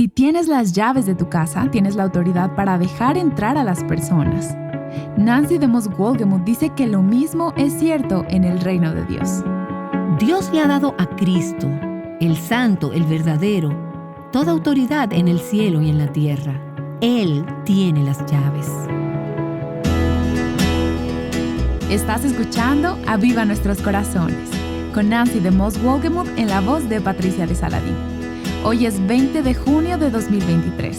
Si tienes las llaves de tu casa, tienes la autoridad para dejar entrar a las personas. Nancy DeMoss Wolgemuth dice que lo mismo es cierto en el reino de Dios. Dios le ha dado a Cristo, el Santo, el verdadero, toda autoridad en el cielo y en la tierra. Él tiene las llaves. Estás escuchando Aviva Nuestros Corazones, con Nancy DeMoss Wolgemuth en la voz de Patricia de Saladín. Hoy es 20 de junio de 2023.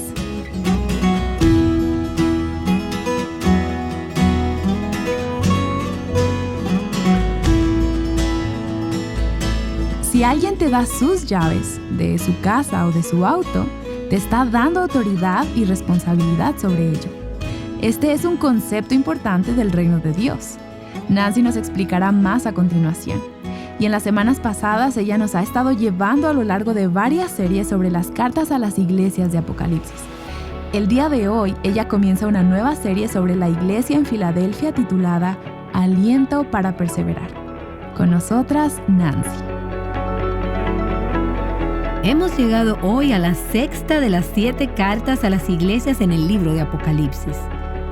Si alguien te da sus llaves de su casa o de su auto, te está dando autoridad y responsabilidad sobre ello. Este es un concepto importante del reino de Dios. Nancy nos explicará más a continuación. Y en las semanas pasadas ella nos ha estado llevando a lo largo de varias series sobre las cartas a las iglesias de Apocalipsis. El día de hoy ella comienza una nueva serie sobre la iglesia en Filadelfia titulada Aliento para Perseverar. Con nosotras, Nancy. Hemos llegado hoy a la sexta de las 7 cartas a las iglesias en el libro de Apocalipsis.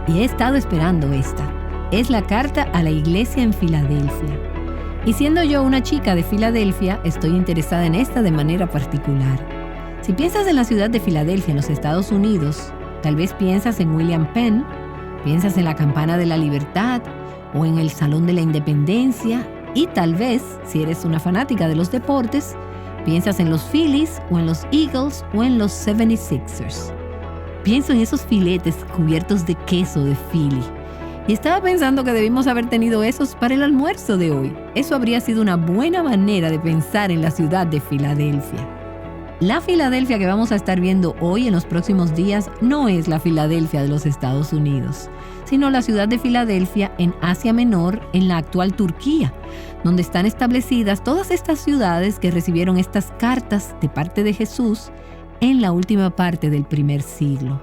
Y he estado esperando esta. Es la carta a la iglesia en Filadelfia. Y siendo yo una chica de Filadelfia, estoy interesada en esta de manera particular. Si piensas en la ciudad de Filadelfia en los Estados Unidos, tal vez piensas en William Penn, piensas en la Campana de la Libertad o en el Salón de la Independencia y tal vez, si eres una fanática de los deportes, piensas en los Phillies o en los Eagles o en los 76ers. Pienso en esos filetes cubiertos de queso de Philly. Y estaba pensando que debimos haber tenido esos para el almuerzo de hoy. Eso habría sido una buena manera de pensar en la ciudad de Filadelfia. La Filadelfia que vamos a estar viendo hoy en los próximos días no es la Filadelfia de los Estados Unidos, sino la ciudad de Filadelfia en Asia Menor, en la actual Turquía, donde están establecidas todas estas ciudades que recibieron estas cartas de parte de Jesús en la última parte del primer siglo.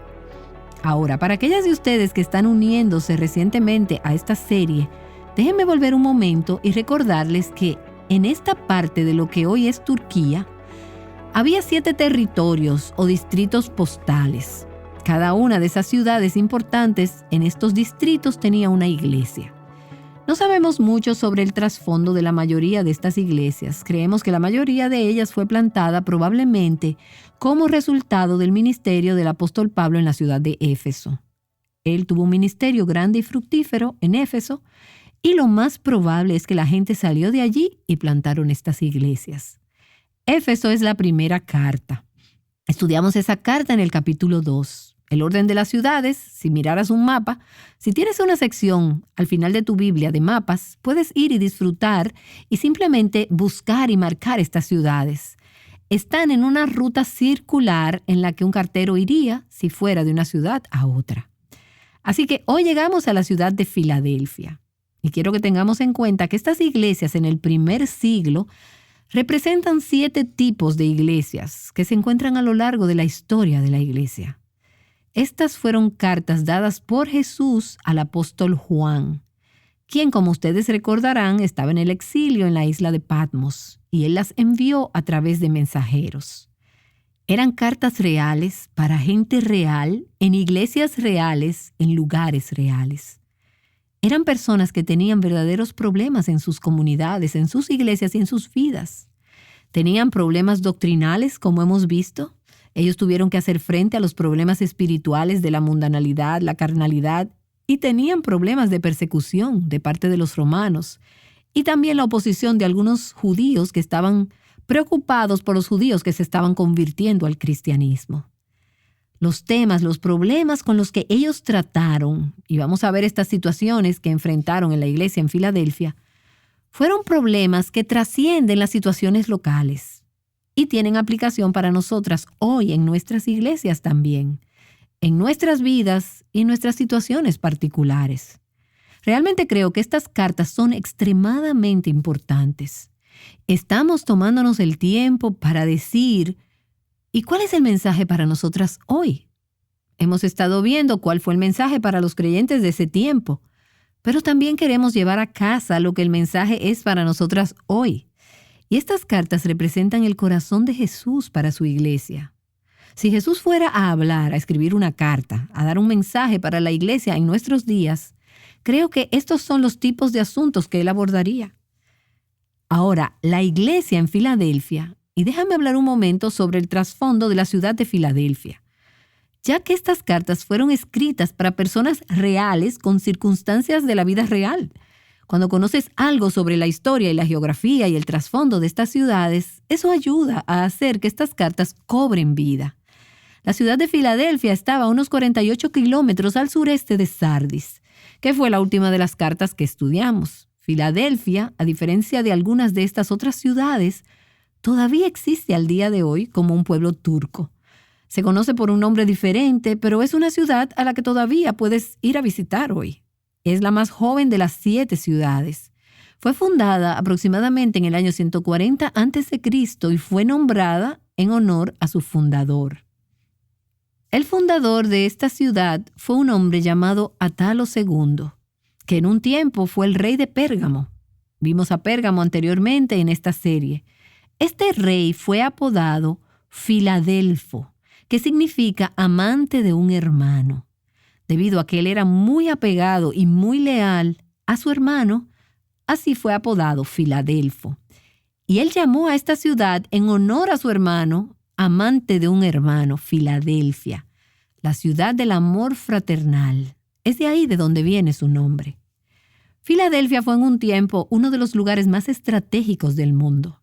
Ahora, para aquellas de ustedes que están uniéndose recientemente a esta serie, déjenme volver un momento y recordarles que en esta parte de lo que hoy es Turquía, había 7 territorios o distritos postales. Cada una de esas ciudades importantes en estos distritos tenía una iglesia. No sabemos mucho sobre el trasfondo de la mayoría de estas iglesias. Creemos que la mayoría de ellas fue plantada probablemente como resultado del ministerio del apóstol Pablo en la ciudad de Éfeso. Él tuvo un ministerio grande y fructífero en Éfeso y lo más probable es que la gente salió de allí y plantaron estas iglesias. Éfeso es la primera carta. Estudiamos esa carta en el capítulo 2. El orden de las ciudades, si miraras un mapa, si tienes una sección al final de tu Biblia de mapas, puedes ir y disfrutar y simplemente buscar y marcar estas ciudades. Están en una ruta circular en la que un cartero iría si fuera de una ciudad a otra. Así que hoy llegamos a la ciudad de Filadelfia. Y quiero que tengamos en cuenta que estas iglesias en el primer siglo representan 7 tipos de iglesias que se encuentran a lo largo de la historia de la iglesia. Estas fueron cartas dadas por Jesús al apóstol Juan, quien, como ustedes recordarán, estaba en el exilio en la isla de Patmos, y él las envió a través de mensajeros. Eran cartas reales para gente real, en iglesias reales, en lugares reales. Eran personas que tenían verdaderos problemas en sus comunidades, en sus iglesias y en sus vidas. Tenían problemas doctrinales, como hemos visto. Ellos tuvieron que hacer frente a los problemas espirituales de la mundanalidad, la carnalidad, y tenían problemas de persecución de parte de los romanos, y también la oposición de algunos judíos que estaban preocupados por los judíos que se estaban convirtiendo al cristianismo. Los temas, los problemas con los que ellos trataron, y vamos a ver estas situaciones que enfrentaron en la iglesia en Filadelfia, fueron problemas que trascienden las situaciones locales y tienen aplicación para nosotras hoy en nuestras iglesias también, en nuestras vidas y en nuestras situaciones particulares. Realmente creo que estas cartas son extremadamente importantes. Estamos tomándonos el tiempo para decir, ¿y cuál es el mensaje para nosotras hoy? Hemos estado viendo cuál fue el mensaje para los creyentes de ese tiempo, pero también queremos llevar a casa lo que el mensaje es para nosotras hoy. Y estas cartas representan el corazón de Jesús para su iglesia. Si Jesús fuera a hablar, a escribir una carta, a dar un mensaje para la iglesia en nuestros días, creo que estos son los tipos de asuntos que él abordaría. Ahora, la iglesia en Filadelfia, y déjame hablar un momento sobre el trasfondo de la ciudad de Filadelfia, ya que estas cartas fueron escritas para personas reales con circunstancias de la vida real. Cuando conoces algo sobre la historia y la geografía y el trasfondo de estas ciudades, eso ayuda a hacer que estas cartas cobren vida. La ciudad de Filadelfia estaba a unos 48 kilómetros al sureste de Sardis, que fue la última de las cartas que estudiamos. Filadelfia, a diferencia de algunas de estas otras ciudades, todavía existe al día de hoy como un pueblo turco. Se conoce por un nombre diferente, pero es una ciudad a la que todavía puedes ir a visitar hoy. Es la más joven de las 7 ciudades. Fue fundada aproximadamente en el año 140 a.C. y fue nombrada en honor a su fundador. El fundador de esta ciudad fue un hombre llamado Atalo II, que en un tiempo fue el rey de Pérgamo. Vimos a Pérgamo anteriormente en esta serie. Este rey fue apodado Filadelfo, que significa amante de un hermano. Debido a que él era muy apegado y muy leal a su hermano, así fue apodado Filadelfo. Y él llamó a esta ciudad en honor a su hermano, amante de un hermano, Filadelfia, la ciudad del amor fraternal. Es de ahí de donde viene su nombre. Filadelfia fue en un tiempo uno de los lugares más estratégicos del mundo.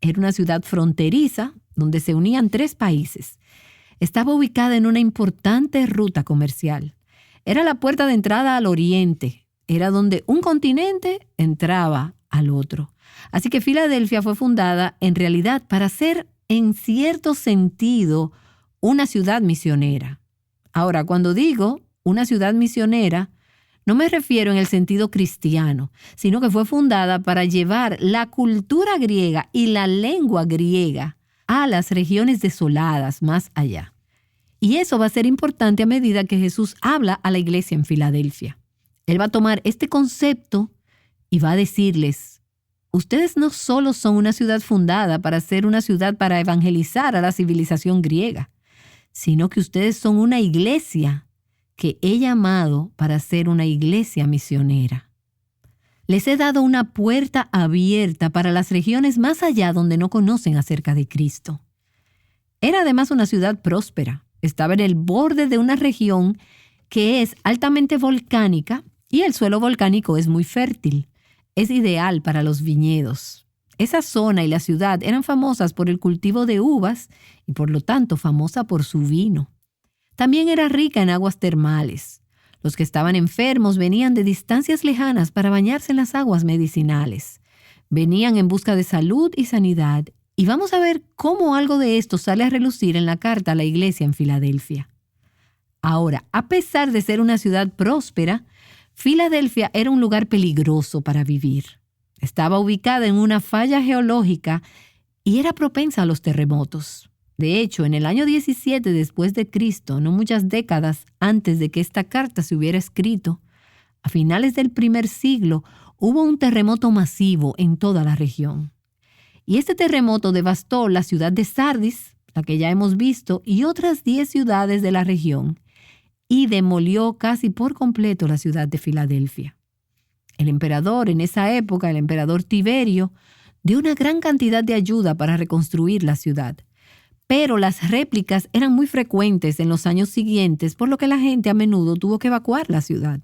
Era una ciudad fronteriza donde se unían 3 países. Estaba ubicada en una importante ruta comercial. Era la puerta de entrada al oriente. Era donde un continente entraba al otro. Así que Filadelfia fue fundada en realidad para ser, en cierto sentido, una ciudad misionera. Ahora, cuando digo una ciudad misionera, no me refiero en el sentido cristiano, sino que fue fundada para llevar la cultura griega y la lengua griega a las regiones desoladas más allá. Y eso va a ser importante a medida que Jesús habla a la iglesia en Filadelfia. Él va a tomar este concepto y va a decirles: ustedes no solo son una ciudad fundada para ser una ciudad para evangelizar a la civilización griega, sino que ustedes son una iglesia que he llamado para ser una iglesia misionera. Les he dado una puerta abierta para las regiones más allá donde no conocen acerca de Cristo. Era además una ciudad próspera. Estaba en el borde de una región que es altamente volcánica y el suelo volcánico es muy fértil. Es ideal para los viñedos. Esa zona y la ciudad eran famosas por el cultivo de uvas y por lo tanto famosa por su vino. También era rica en aguas termales. Los que estaban enfermos venían de distancias lejanas para bañarse en las aguas medicinales. Venían en busca de salud y sanidad. Y vamos a ver cómo algo de esto sale a relucir en la carta a la iglesia en Filadelfia. Ahora, a pesar de ser una ciudad próspera, Filadelfia era un lugar peligroso para vivir. Estaba ubicada en una falla geológica y era propensa a los terremotos. De hecho, en el año 17 después de Cristo, no muchas décadas antes de que esta carta se hubiera escrito, a finales del primer siglo hubo un terremoto masivo en toda la región. Y este terremoto devastó la ciudad de Sardis, la que ya hemos visto, y otras 10 ciudades de la región, y demolió casi por completo la ciudad de Filadelfia. El emperador en esa época, el emperador Tiberio, dio una gran cantidad de ayuda para reconstruir la ciudad. Pero las réplicas eran muy frecuentes en los años siguientes, por lo que la gente a menudo tuvo que evacuar la ciudad.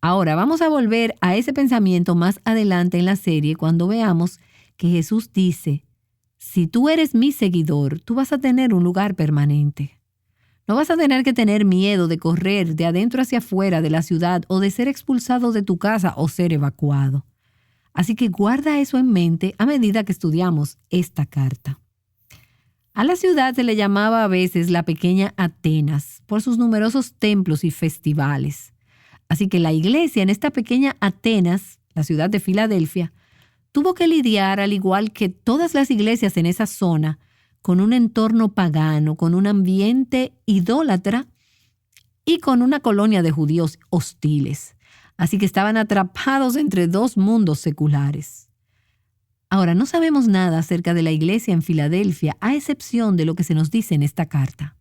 Ahora vamos a volver a ese pensamiento más adelante en la serie cuando veamos que Jesús dice: si tú eres mi seguidor, tú vas a tener un lugar permanente. No vas a tener que tener miedo de correr de adentro hacia afuera de la ciudad o de ser expulsado de tu casa o ser evacuado. Así que guarda eso en mente a medida que estudiamos esta carta. A la ciudad se le llamaba a veces la pequeña Atenas por sus numerosos templos y festivales. Así que la iglesia en esta pequeña Atenas, la ciudad de Filadelfia, tuvo que lidiar, al igual que todas las iglesias en esa zona, con un entorno pagano, con un ambiente idólatra y con una colonia de judíos hostiles. Así que estaban atrapados entre 2 mundos seculares. Ahora, no sabemos nada acerca de la iglesia en Filadelfia, a excepción de lo que se nos dice en esta carta.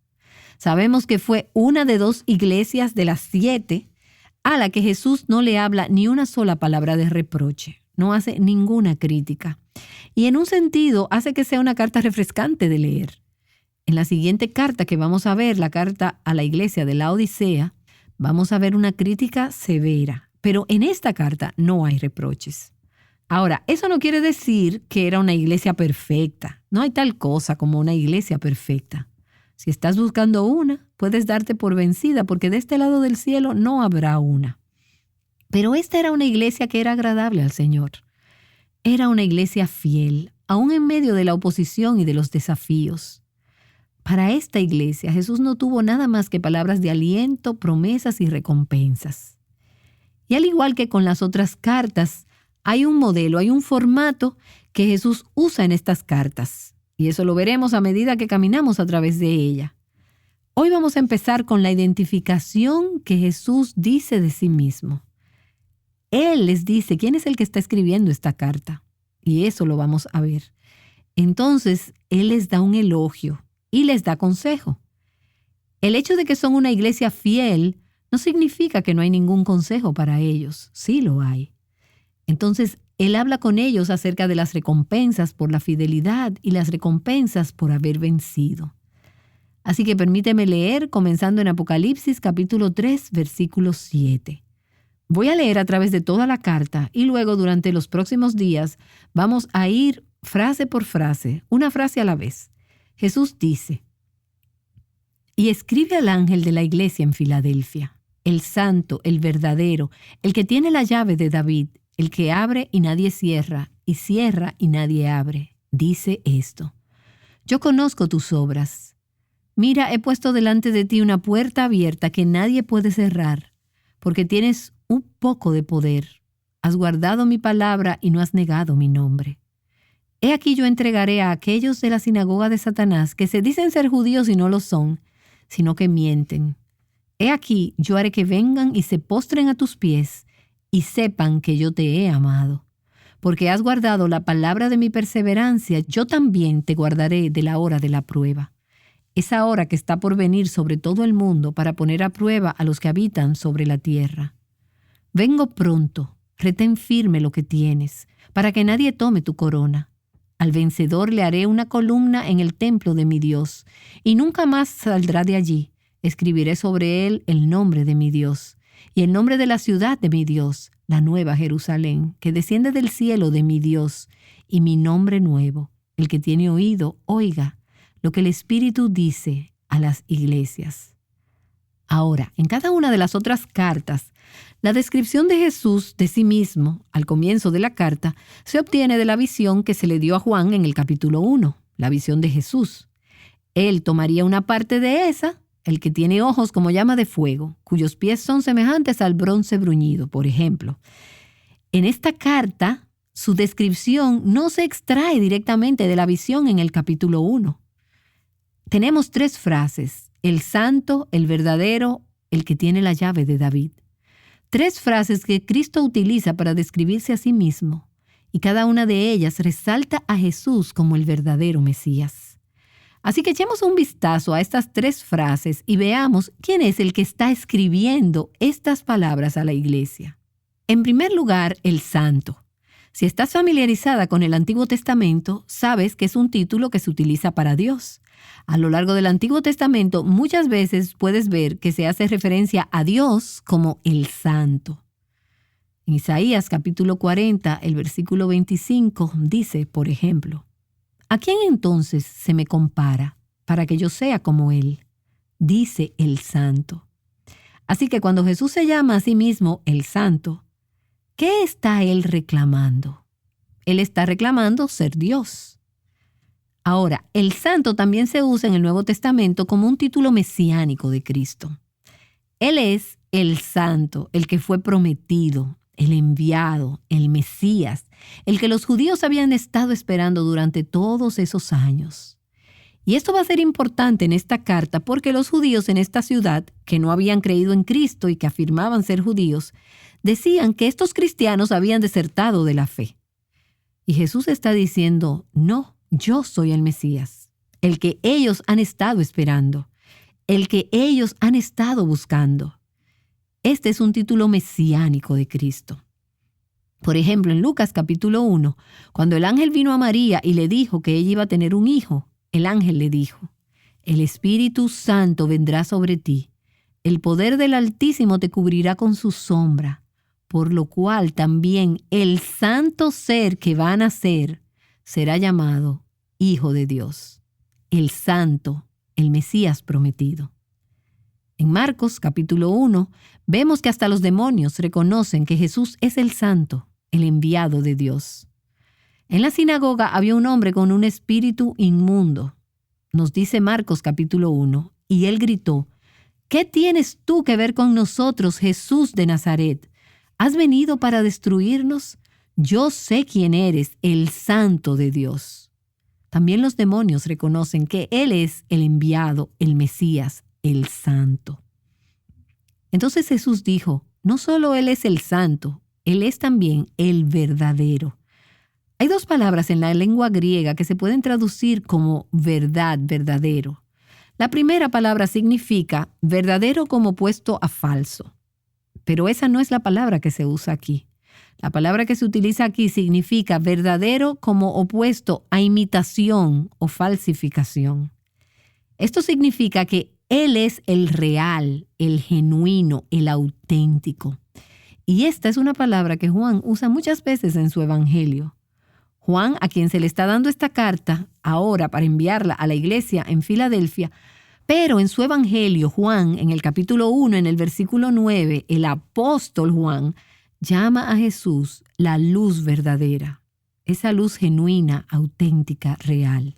Sabemos que fue una de 2 iglesias de las 7 a la que Jesús no le habla ni una sola palabra de reproche, no hace ninguna crítica. Y en un sentido hace que sea una carta refrescante de leer. En la siguiente carta que vamos a ver, la carta a la iglesia de la Odisea, vamos a ver una crítica severa, pero en esta carta no hay reproches. Ahora, eso no quiere decir que era una iglesia perfecta. No hay tal cosa como una iglesia perfecta. Si estás buscando una, puedes darte por vencida porque de este lado del cielo no habrá una. Pero esta era una iglesia que era agradable al Señor. Era una iglesia fiel, aún en medio de la oposición y de los desafíos. Para esta iglesia, Jesús no tuvo nada más que palabras de aliento, promesas y recompensas. Y al igual que con las otras cartas, hay un modelo, hay un formato que Jesús usa en estas cartas. Y eso lo veremos a medida que caminamos a través de ella. Hoy vamos a empezar con la identificación que Jesús dice de sí mismo. Él les dice quién es el que está escribiendo esta carta. Y eso lo vamos a ver. Entonces, Él les da un elogio y les da consejo. El hecho de que son una iglesia fiel no significa que no hay ningún consejo para ellos. Sí lo hay. Entonces, Él habla con ellos acerca de las recompensas por la fidelidad y las recompensas por haber vencido. Así que permíteme leer comenzando en Apocalipsis capítulo 3, versículo 7. Voy a leer a través de toda la carta y luego durante los próximos días vamos a ir frase por frase, una frase a la vez. Jesús dice: «Y escribe al ángel de la iglesia en Filadelfia, el santo, el verdadero, el que tiene la llave de David, el que abre y nadie cierra, y cierra y nadie abre, dice esto: Yo conozco tus obras. Mira, he puesto delante de ti una puerta abierta que nadie puede cerrar, porque tienes un poco de poder. Has guardado mi palabra y no has negado mi nombre. He aquí yo entregaré a aquellos de la sinagoga de Satanás que se dicen ser judíos y no lo son, sino que mienten. He aquí yo haré que vengan y se postren a tus pies y sepan que yo te he amado. Porque has guardado la palabra de mi perseverancia, yo también te guardaré de la hora de la prueba. Esa hora que está por venir sobre todo el mundo para poner a prueba a los que habitan sobre la tierra. Vengo pronto, retén firme lo que tienes, para que nadie tome tu corona. Al vencedor le haré una columna en el templo de mi Dios, y nunca más saldrá de allí. Escribiré sobre él el nombre de mi Dios, y el nombre de la ciudad de mi Dios, la nueva Jerusalén, que desciende del cielo de mi Dios, y mi nombre nuevo. El que tiene oído, oiga lo que el Espíritu dice a las iglesias». Ahora, en cada una de las otras cartas, la descripción de Jesús de sí mismo, al comienzo de la carta, se obtiene de la visión que se le dio a Juan en el capítulo 1, la visión de Jesús. Él tomaría una parte de esa, el que tiene ojos como llama de fuego, cuyos pies son semejantes al bronce bruñido, por ejemplo. En esta carta, su descripción no se extrae directamente de la visión en el capítulo 1. Tenemos 3 frases: el santo, el verdadero, el que tiene la llave de David. 3 frases que Cristo utiliza para describirse a sí mismo, y cada una de ellas resalta a Jesús como el verdadero Mesías. Así que echemos un vistazo a estas 3 frases y veamos quién es el que está escribiendo estas palabras a la iglesia. En primer lugar, el santo. Si estás familiarizada con el Antiguo Testamento, sabes que es un título que se utiliza para Dios. A lo largo del Antiguo Testamento, muchas veces puedes ver que se hace referencia a Dios como el Santo. En Isaías capítulo 40, el versículo 25, dice, por ejemplo: ¿A quién entonces se me compara para que yo sea como Él? Dice el Santo. Así que cuando Jesús se llama a sí mismo el Santo, ¿qué está Él reclamando? Él está reclamando ser Dios. Ahora, el santo también se usa en el Nuevo Testamento como un título mesiánico de Cristo. Él es el santo, el que fue prometido, el enviado, el Mesías, el que los judíos habían estado esperando durante todos esos años. Y esto va a ser importante en esta carta porque los judíos en esta ciudad, que no habían creído en Cristo y que afirmaban ser judíos, decían que estos cristianos habían desertado de la fe. Y Jesús está diciendo, no, yo soy el Mesías, el que ellos han estado esperando, el que ellos han estado buscando. Este es un título mesiánico de Cristo. Por ejemplo, en Lucas capítulo 1, cuando el ángel vino a María y le dijo que ella iba a tener un hijo, el ángel le dijo, el Espíritu Santo vendrá sobre ti, el poder del Altísimo te cubrirá con su sombra, por lo cual también el santo ser que va a nacer será llamado Hijo de Dios, el Santo, el Mesías prometido. En Marcos capítulo 1 vemos que hasta los demonios reconocen que Jesús es el Santo, el enviado de Dios. En la sinagoga había un hombre con un espíritu inmundo. Nos dice Marcos capítulo 1, y él gritó, ¿qué tienes tú que ver con nosotros, Jesús de Nazaret? ¿Has venido para destruirnos? Yo sé quién eres, el Santo de Dios. También los demonios reconocen que Él es el enviado, el Mesías, el Santo. Entonces Jesús dijo, no solo Él es el Santo, Él es también el verdadero. Hay dos palabras en la lengua griega que se pueden traducir como verdad, verdadero. La primera palabra significa verdadero como opuesto a falso. Pero esa no es la palabra que se usa aquí. La palabra que se utiliza aquí significa verdadero como opuesto a imitación o falsificación. Esto significa que Él es el real, el genuino, el auténtico. Y esta es una palabra que Juan usa muchas veces en su evangelio. Juan, a quien se le está dando esta carta ahora para enviarla a la iglesia en Filadelfia, pero en su evangelio, Juan, en el capítulo 1, en el versículo 9, el apóstol Juan llama a Jesús la luz verdadera, esa luz genuina, auténtica, real.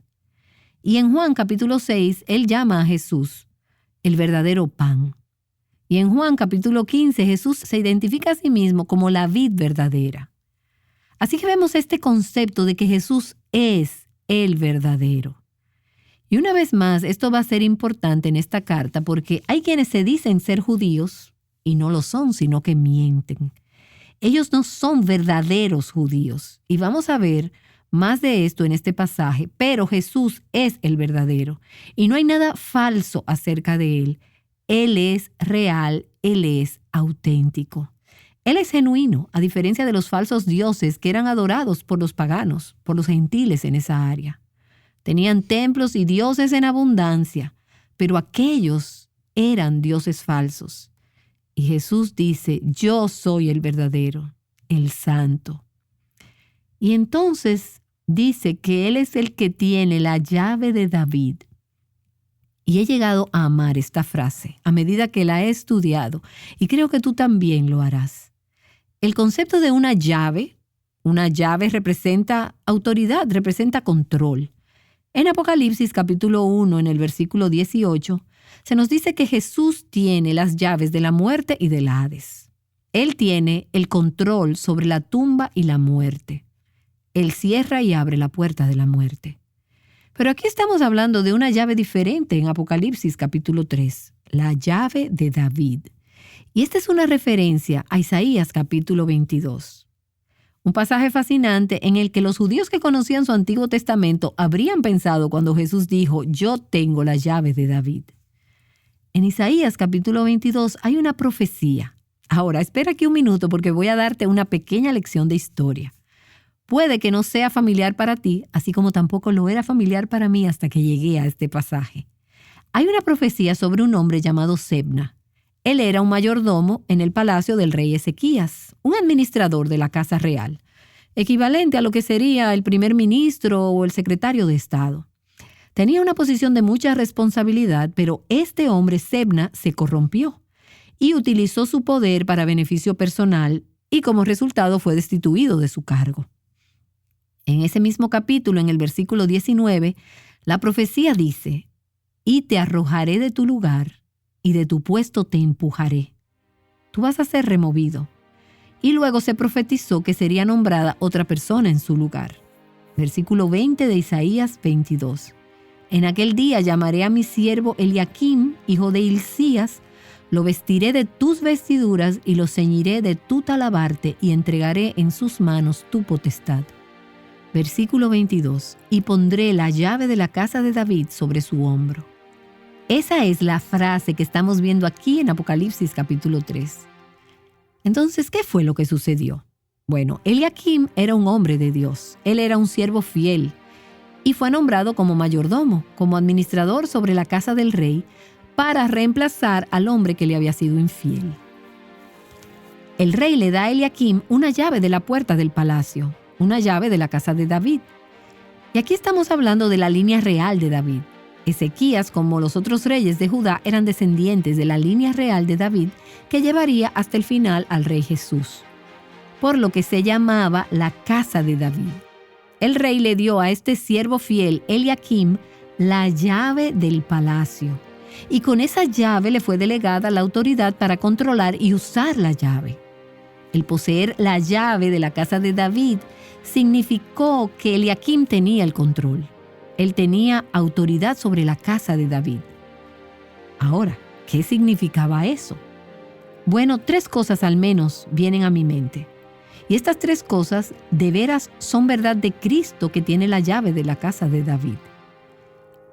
Y en Juan capítulo 6, él llama a Jesús el verdadero pan. Y en Juan capítulo 15, Jesús se identifica a sí mismo como la vid verdadera. Así que vemos este concepto de que Jesús es el verdadero. Y una vez más, esto va a ser importante en esta carta porque hay quienes se dicen ser judíos y no lo son, sino que mienten. Ellos no son verdaderos judíos. Y vamos a ver más de esto en este pasaje, pero Jesús es el verdadero. Y no hay nada falso acerca de Él. Él es real, Él es auténtico. Él es genuino, a diferencia de los falsos dioses que eran adorados por los paganos, por los gentiles en esa área. Tenían templos y dioses en abundancia, pero aquellos eran dioses falsos. Y Jesús dice, yo soy el verdadero, el santo. Y entonces dice que Él es el que tiene la llave de David. Y he llegado a amar esta frase a medida que la he estudiado, y creo que tú también lo harás. El concepto de una llave representa autoridad, representa control. En Apocalipsis capítulo 1, en el versículo 18, se nos dice que Jesús tiene las llaves de la muerte y del Hades. Él tiene el control sobre la tumba y la muerte. Él cierra y abre la puerta de la muerte. Pero aquí estamos hablando de una llave diferente en Apocalipsis capítulo 3, la llave de David. Y esta es una referencia a Isaías capítulo 22. Un pasaje fascinante en el que los judíos que conocían su Antiguo Testamento habrían pensado cuando Jesús dijo, yo tengo la llave de David. En Isaías capítulo 22 hay una profecía. Ahora, espera aquí un minuto porque voy a darte una pequeña lección de historia. Puede que no sea familiar para ti, así como tampoco lo era familiar para mí hasta que llegué a este pasaje. Hay una profecía sobre un hombre llamado Sebna. Él era un mayordomo en el palacio del rey Ezequías, un administrador de la casa real, equivalente a lo que sería el primer ministro o el secretario de Estado. Tenía una posición de mucha responsabilidad, pero este hombre, Sebna, se corrompió y utilizó su poder para beneficio personal y como resultado fue destituido de su cargo. En ese mismo capítulo, en el versículo 19, la profecía dice, «Y te arrojaré de tu lugar, y de tu puesto te empujaré. Tú vas a ser removido». Y luego se profetizó que sería nombrada otra persona en su lugar. Versículo 20 de Isaías 22. «En aquel día llamaré a mi siervo Eliaquim, hijo de Hilcías, lo vestiré de tus vestiduras y lo ceñiré de tu talabarte y entregaré en sus manos tu potestad». Versículo 22. Y pondré la llave de la casa de David sobre su hombro. Esa es la frase que estamos viendo aquí en Apocalipsis capítulo 3. Entonces, ¿qué fue lo que sucedió? Bueno, Eliakim era un hombre de Dios. Él era un siervo fiel y fue nombrado como mayordomo, como administrador sobre la casa del rey, para reemplazar al hombre que le había sido infiel. El rey le da a Eliakim una llave de la puerta del palacio, una llave de la casa de David. Y aquí estamos hablando de la línea real de David. Ezequías, como los otros reyes de Judá, eran descendientes de la línea real de David que llevaría hasta el final al rey Jesús, por lo que se llamaba la casa de David. El rey le dio a este siervo fiel, Eliakim, la llave del palacio, y con esa llave le fue delegada la autoridad para controlar y usar la llave. El poseer la llave de la casa de David significó que Eliakim tenía el control. Él tenía autoridad sobre la casa de David. Ahora, ¿qué significaba eso? Bueno, 3 cosas al menos vienen a mi mente. Y estas 3 cosas de veras son verdad de Cristo, que tiene la llave de la casa de David.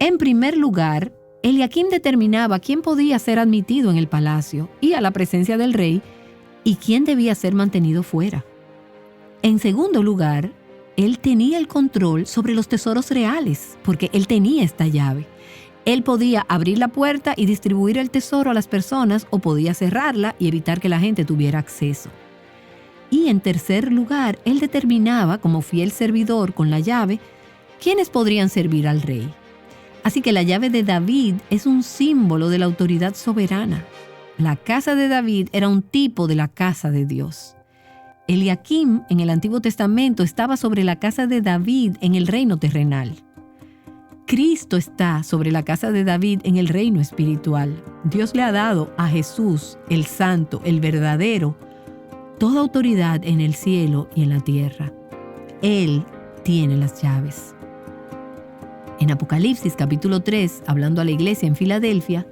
En primer lugar, Eliakim determinaba quién podía ser admitido en el palacio y a la presencia del rey y quién debía ser mantenido fuera. En segundo lugar, él tenía el control sobre los tesoros reales, porque él tenía esta llave. Él podía abrir la puerta y distribuir el tesoro a las personas, o podía cerrarla y evitar que la gente tuviera acceso. Y en tercer lugar, él determinaba, como fiel servidor con la llave, quiénes podrían servir al rey. Así que la llave de David es un símbolo de la autoridad soberana. La casa de David era un tipo de la casa de Dios. Eliakim en el Antiguo Testamento estaba sobre la casa de David en el reino terrenal. Cristo está sobre la casa de David en el reino espiritual. Dios le ha dado a Jesús, el Santo, el verdadero, toda autoridad en el cielo y en la tierra. Él tiene las llaves. En Apocalipsis capítulo 3, hablando a la iglesia en Filadelfia,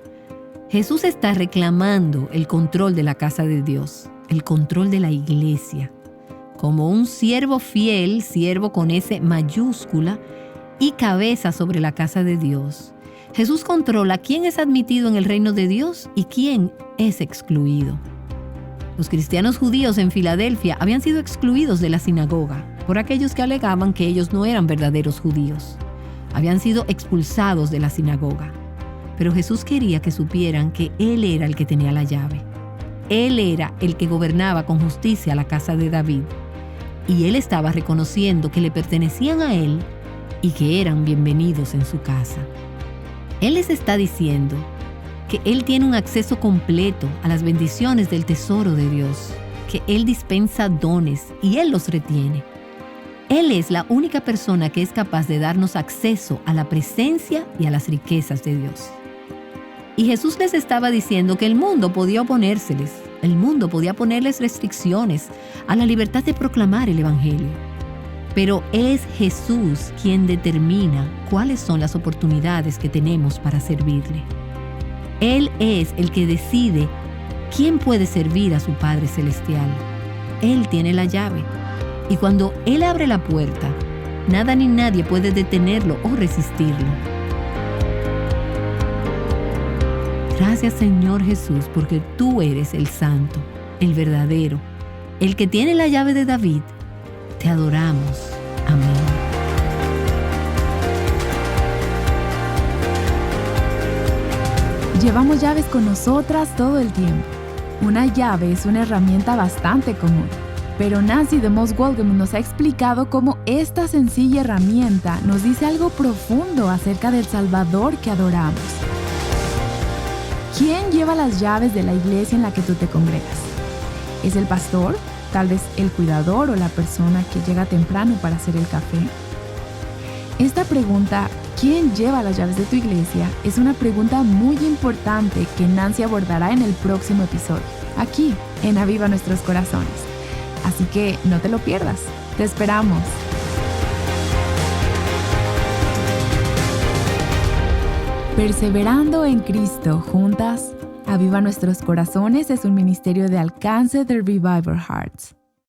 Jesús está reclamando el control de la casa de Dios, el control de la iglesia. Como un siervo fiel, siervo con S mayúscula, y cabeza sobre la casa de Dios, Jesús controla quién es admitido en el reino de Dios y quién es excluido. Los cristianos judíos en Filadelfia habían sido excluidos de la sinagoga por aquellos que alegaban que ellos no eran verdaderos judíos. Habían sido expulsados de la sinagoga. Pero Jesús quería que supieran que Él era el que tenía la llave. Él era el que gobernaba con justicia la casa de David. Y Él estaba reconociendo que le pertenecían a Él y que eran bienvenidos en su casa. Él les está diciendo que Él tiene un acceso completo a las bendiciones del tesoro de Dios, que Él dispensa dones y Él los retiene. Él es la única persona que es capaz de darnos acceso a la presencia y a las riquezas de Dios. Y Jesús les estaba diciendo que el mundo podía oponérseles, el mundo podía ponerles restricciones a la libertad de proclamar el Evangelio. Pero es Jesús quien determina cuáles son las oportunidades que tenemos para servirle. Él es el que decide quién puede servir a su Padre Celestial. Él tiene la llave. Y cuando Él abre la puerta, nada ni nadie puede detenerlo o resistirlo. Gracias, Señor Jesús, porque tú eres el Santo, el verdadero, el que tiene la llave de David. Te adoramos. Amén. Llevamos llaves con nosotras todo el tiempo. Una llave es una herramienta bastante común, pero Nancy DeMoss Wolgemuth nos ha explicado cómo esta sencilla herramienta nos dice algo profundo acerca del Salvador que adoramos. ¿Quién lleva las llaves de la iglesia en la que tú te congregas? ¿Es el pastor? Tal vez el cuidador o la persona que llega temprano para hacer el café. Esta pregunta, ¿quién lleva las llaves de tu iglesia?, es una pregunta muy importante que Nancy abordará en el próximo episodio, aquí en Aviva Nuestros Corazones. Así que no te lo pierdas. Te esperamos. Perseverando en Cristo juntas, Aviva Nuestros Corazones es un ministerio de alcance de Revival Hearts.